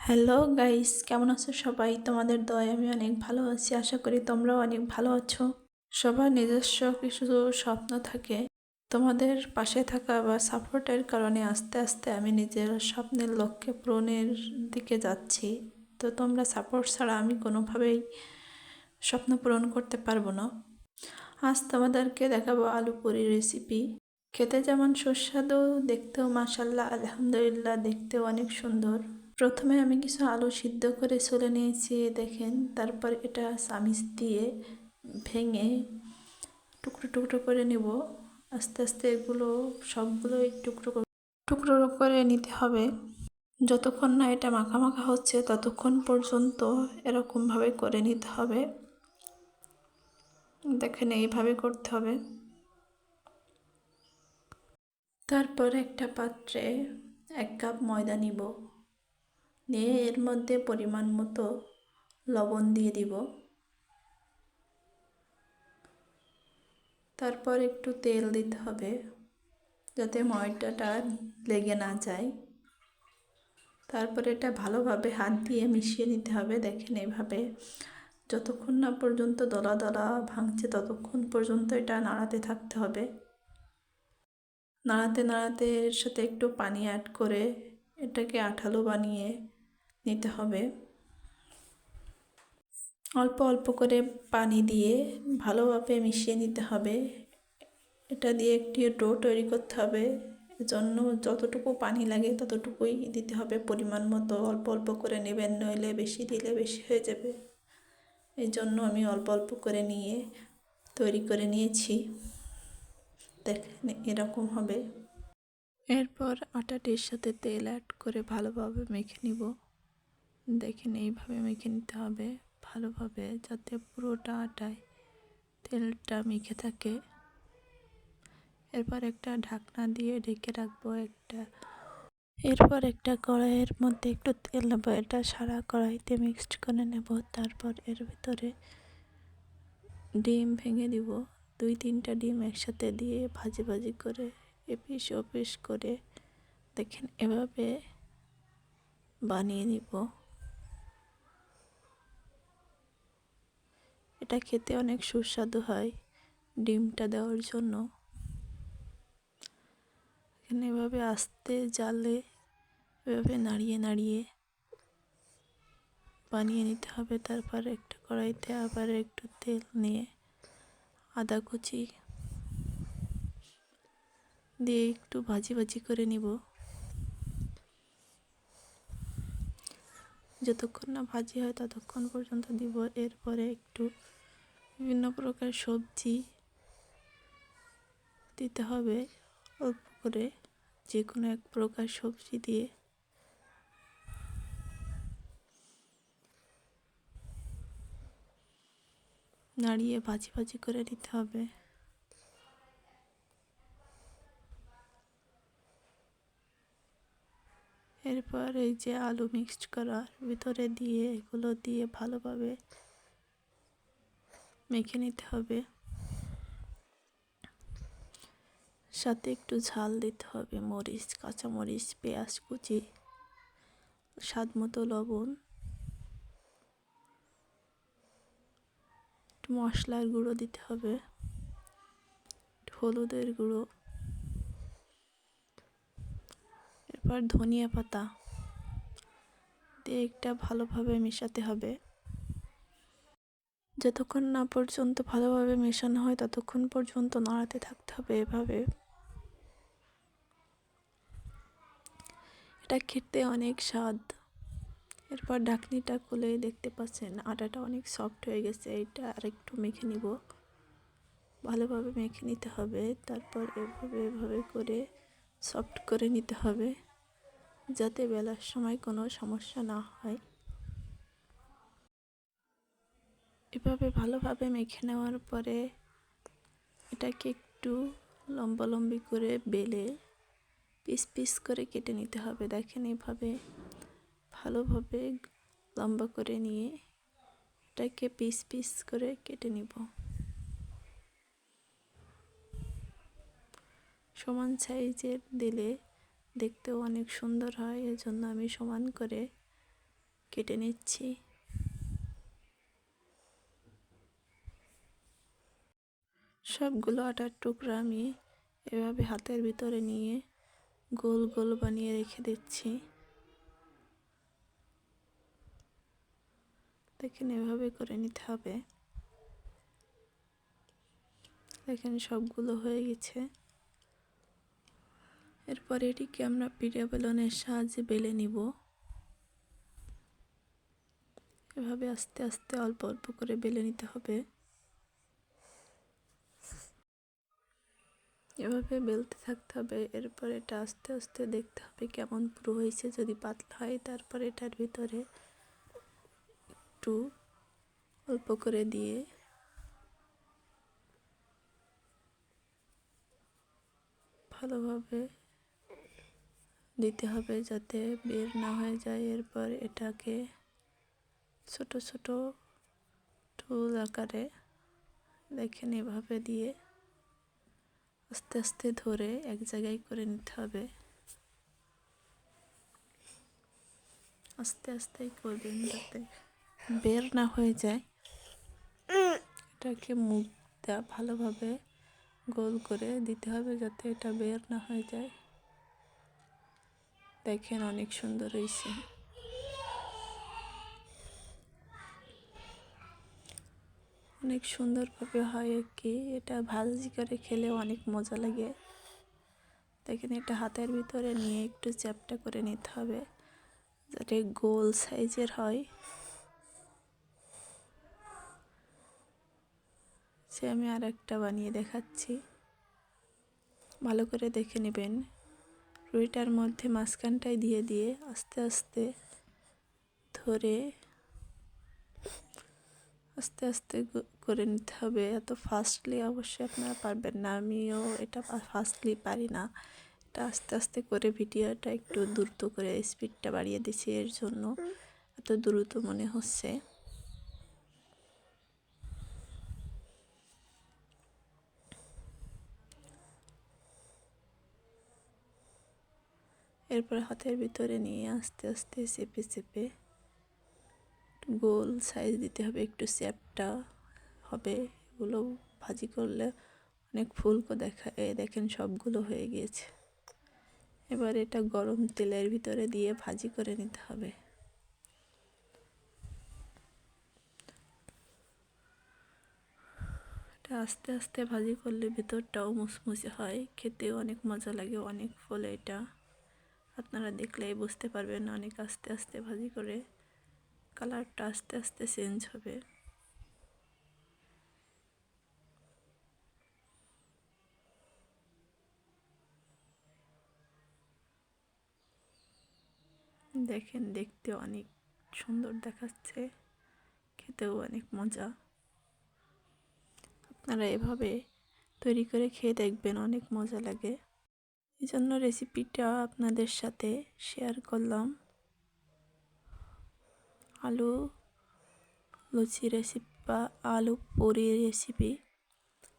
Hello guys, কেমন আছো সবাই? তোমাদের দয়ায় আমি অনেক ভালো আছি। আশা করি তোমরাও অনেক ভালো আছো। সবার নিজস্ব কিছু স্বপ্ন থাকে। তোমাদের পাশে থাকা বা সাপোর্টের কারণে আস্তে আস্তে আমি নিজের স্বপ্নের লক্ষ্যে পূরণের দিকে যাচ্ছি। তো তোমরা সাপোর্ট ছাড়া আমি কোনোভাবেই স্বপ্ন পূরণ করতে পারবো না। আজ তোমাদেরকে দেখাবো আলু পুরি রেসিপি। খেতে যেমন সুস্বাদু, দেখতেও মাশাল্লাহ আলহামদুলিল্লাহ, দেখতেও অনেক সুন্দর। প্রথমে আমি কিছু আলু সিদ্ধ করে ছুলে নিয়েছি, দেখেন। তারপর এটা চামিচ দিয়ে ভেঙে টুকরো টুকরো করে নেব। আস্তে আস্তে এগুলো সবগুলোই টুকরো টুকরো করে নিতে হবে। যতক্ষণ না এটা মাখা মাখা হচ্ছে ততক্ষণ পর্যন্ত এরকমভাবে করে নিতে হবে। দেখেন, এইভাবে করতে হবে। তারপর একটা পাত্রে 1 কাপ ময়দা নিব, নিয়ে এর মধ্যে পরিমাণ মতো লবণ দিয়ে দিব। তারপর একটু তেল দিতে হবে যাতে ময়দাটা লেগে না যায়। তারপর এটা ভালোভাবে হাত দিয়ে মিশিয়ে নিতে হবে। দেখেন, এভাবে যতক্ষণ না পর্যন্ত দলা দলা ভাঙছে ততক্ষণ পর্যন্ত এটা নাড়াতে থাকতে হবে। নাড়াতে নাড়াতে এর সাথে একটু পানি অ্যাড করে এটাকে আঠালো বানিয়ে নিতে হবে। অল্প অল্প করে পানি দিয়ে ভালোভাবে মিশিয়ে নিতে হবে। এটা দিয়ে একটি ডো তৈরি করতে হবে। এজন্য যতটুকু পানি লাগে ততটুকুই দিতে হবে পরিমাণ মতো। অল্প অল্প করে নেবেন, নইলে বেশি দিলে বেশি হয়ে যাবে। এই জন্য আমি অল্প অল্প করে নিয়ে তৈরি করে নিয়েছি। দেখেন, এরকম হবে। এরপর আটাটির সাথে তেল অ্যাড করে ভালোভাবে মেখে নিব। দেখেন, এইভাবে মেখে নিতে হবে ভালোভাবে, যাতে পুরোটা আটায় তেলটা মেখে থাকে। এরপর একটা ঢাকনা দিয়ে ঢেকে রাখবো। এরপর একটা কড়াইয়ের মধ্যে একটু তেল নেব, এটা সারা কড়াইতে মিক্সড করে নেব। তারপর এর ভিতরে ডিম ভেঙে দিব। 2-3টা ডিম একসাথে দিয়ে ভাজি ভাজি করে এপিস ওপিস করে, দেখেন, এভাবে বানিয়ে নিব। এটা খেতে অনেক সুস্বাদু হয় ডিমটা দেওয়ার জন্য। এখানে এভাবে আস্তে জালে এভাবে নাড়িয়ে নাড়িয়ে বানিয়ে নিতে হবে। তারপর একটা কড়াইতে আবার একটু তেল নিয়ে আদা কুচি দিয়ে একটু ভাজি ভাজি করে নিব। যতক্ষণ না ভাজি হয় ততক্ষণ পর্যন্ত দিব। এরপরে একটু বিভিন্ন প্রকার সবজি দিতে হবে, অল্প করে যে কোনো এক প্রকার সবজি দিয়ে নাড়িয়ে ভাজি ভাজি করে নিতে হবে। এরপর এই যে আলু মিক্সড করার ভিতরে দিয়ে এগুলো দিয়ে ভালোভাবে মেখে নিতে হবে। সাথে একটু ঝাল দিতে হবে, মরিচ, কাঁচামরিচ, পেঁয়াজ কুচি, স্বাদ মতো লবণ, একটু মশলার গুঁড়ো দিতে হবে, হলুদের গুঁড়ো, এরপর ধনিয়া পাতা দিয়ে একটা ভালোভাবে মেশাতে হবে। যতক্ষণ না পর্যন্ত ভালোভাবে মেশানো হয় ততক্ষণ পর্যন্ত নাড়াতে থাকতে হবে এভাবে। এটা খেতে অনেক স্বাদ। এরপর ঢাকনিটা খুলে দেখতে পাচ্ছেন আটাটা অনেক সফট হয়ে গেছে। এটা আরেকটু মেখে নিব, ভালোভাবে মেখে নিতে হবে। তারপর এভাবে এভাবে করে সফট করে নিতে হবে যাতে বেলার সময় কোনো সমস্যা না হয়। এভাবে ভালোভাবে মেখে নেওয়ার পরে এটাকে একটু লম্বালম্বি করে বেলে পিস পিস করে কেটে নিতে হবে। দেখেন, এইভাবে ভালোভাবে লম্বা করে নিয়ে এটাকে পিস পিস করে কেটে নিব। সমান সাইজের দিলে দেখতেও অনেক সুন্দর হয়, এজন্য আমি সমান করে কেটে নিচ্ছি। সবগুলো আটার টুকরা আমি এভাবে হাতের ভিতরে নিয়ে গোল গোল বানিয়ে রেখে দিচ্ছি। দেখেন এভাবে করে নিতে হবে। দেখেন সবগুলো হয়ে গেছে। এরপর এটিকে আমরা পিঠা বেলনের সাহায্যে বেলে নিব। এভাবে আস্তে আস্তে অল্প অল্প করে বেলে নিতে হবে। এভাবে বেলতে থাকতে হবে। এরপর এটা আস্তে আস্তে দেখতে হবে কেমন পুরো হয়েছে। যদি পাতলা হয় তারপর এটার ভিতরে একটু অল্প করে দিয়ে ভালোভাবে দিতে হবে যাতে বের না হয়ে যায়। এরপর এটাকে ছোট ছোট টুল আকারে দেখেন এভাবে দিয়ে আস্তে আস্তে ধরে এক জায়গায় করে নিতে হবে। আস্তে আস্তে করবেন যাতে বের না হয়ে যায়। এটাকে মুখ দেওয়া ভালোভাবে গোল করে দিতে হবে যাতে এটা বের না হয়ে যায়। দেখেন অনেক সুন্দর হয়েছে। অনেক সুন্দরভাবে হয় কি এটা ভাজি করে খেলে অনেক মজা লাগে। দেখেন এটা হাতের ভিতরে নিয়ে একটু চ্যাপটা করে নিতে হবে যাতে গোল সাইজের হয়। সে আমি আর একটা বানিয়ে দেখাচ্ছি, ভালো করে দেখে নেবেন। রুইটার মধ্যে মাঝখানটায় দিয়ে দিয়ে আস্তে আস্তে ধরে আস্তে আস্তে করে নিতে হবে। এত ফাস্টলি অবশ্যই আপনারা পারবেন না, আমিও এটা ফাস্টলি পারি না। এটা আস্তে আস্তে করে ভিডিওটা একটু দ্রুত করে স্পিডটা বাড়িয়ে দিচ্ছি, এর জন্য এত দ্রুত মনে হচ্ছে। এরপর হাতের ভিতরে নিয়ে আস্তে আস্তে চেপে চেপে গোল সাইজ দিতে হবে, একটু চ্যাপটা হবে। এগুলো ভাজি করলে অনেক ফুলকো দেখায়। দেখেন সবগুলো হয়ে গিয়েছে। এবার এটা গরম তেলের ভিতরে দিয়ে ভাজি করে নিতে হবে। এটা আস্তে আস্তে ভাজি করলে ভিতরটাও মুচমুচে হয়, খেতেও অনেক মজা লাগে। অনেক ফলে এটা আপনারা দেখলেই বুঝতে পারবেন। অনেক আস্তে আস্তে ভাজি করে কালারটা আস্তে আস্তে চেঞ্জ হবে। দেখেন দেখতে অনেক সুন্দর দেখাচ্ছে, খেতেও অনেক মজা। আপনারা এভাবে তৈরি করে খেয়ে দেখবেন, অনেক মজা লাগে। এই জন্য রেসিপিটা আপনাদের সাথে শেয়ার করলাম। আলু লুচি রেসিপি বা আলু পুরি রেসিপি।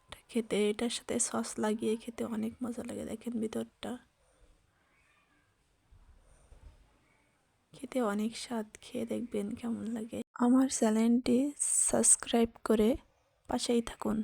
এটা খেতে এটার সাথে সস লাগিয়ে খেতে অনেক মজা লাগে। দেখেন ভিতরটা খেতে অনেক স্বাদ, খেয়ে দেখবেন কেমন লাগে। আমার চ্যানেলটি সাবস্ক্রাইব করে পাশেই থাকুন।